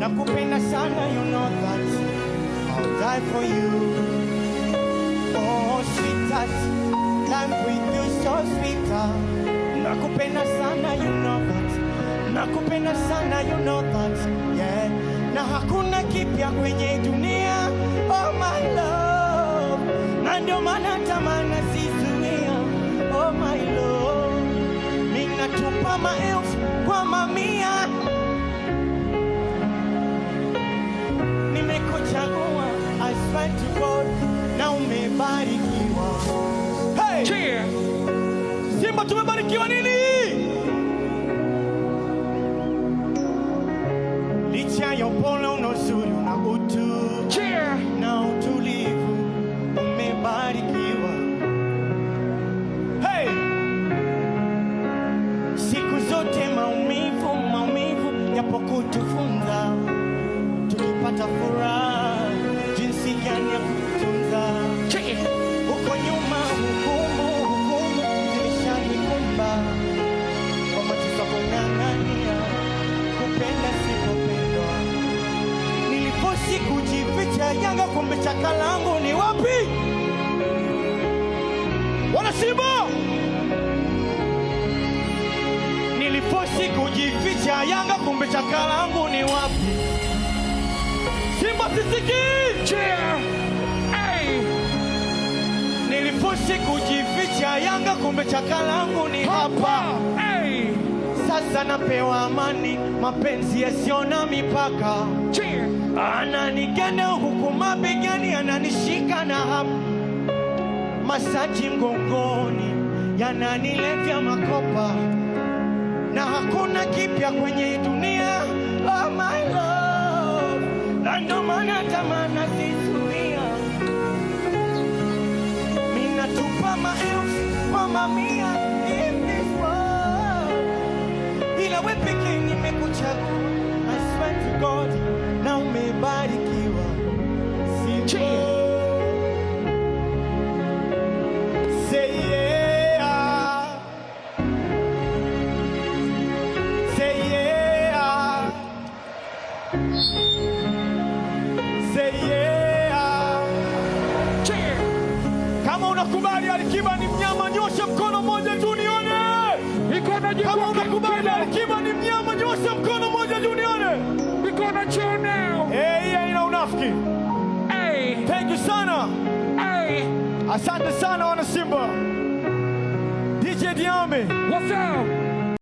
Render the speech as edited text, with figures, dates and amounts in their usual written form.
Nakupenda sana, you know that I'll die for you. Oh, sweetheart, life with you so sweetheart. Nakupenda sana, you know that. Nakupenda sana, you know that. Yeah. Na hakuna kipya kwenye dunia. Oh my love. Na ndio maana tamana sizuia. Oh my love. Mimi natupa maelfu kwa mamia. I swear to God, na umebarikiwa. Hey! Cheer! Simba tumebarikiwa nini? Licha ya upole una uzuri una utu. Cheer! Na utulivu umebarikiwa. Hey! Siku zote maumivu yapo kutufunza. Tukipata furaha jinsi gani ya kutunza. Uko nyuma hukumu zilishanikumba. Kwa mateso kung'ang'ania kupenda sipopendwa. Niliposi kujificha Yanga kumbe chaka langu ni wapi? Wana Simba! Niliposi kujificha Yanga kumbe chaka langu ni wapi? Simba sisiki! Cheer! Hey! Nilifosi kujificha Yanga kumbe chaka langu ni hapa. Hey! Sasa napewa amani, mapenzi yasiona mipaka. Cheer! Ananiganda huku mabegani, ananishika na hapa. Masaji mgongoni, yananilevya makopa. Na hakuna kipya kwenye dunia. Oh my love. Ndio maana tamana sizuia. Mimi natupa maelfu kwa mamia in this world. Ila wewe pekee nimekuchagua. I swear to God, na umebarikiwa. Simba. Say yeah. Say yeah. Say yeah. Cheer. Kama unakubali Alikiba ni mnyama, nyosha mkono mmoja juu nione. Kama unakubali Alikiba ni mnyama, nyosha mkono mmoja juu nione. We gonna chill now. Hey, ina unafiki. Hey. Thank you sana. Hey. Asante sana wana Simba. DJ Diambe. What's up?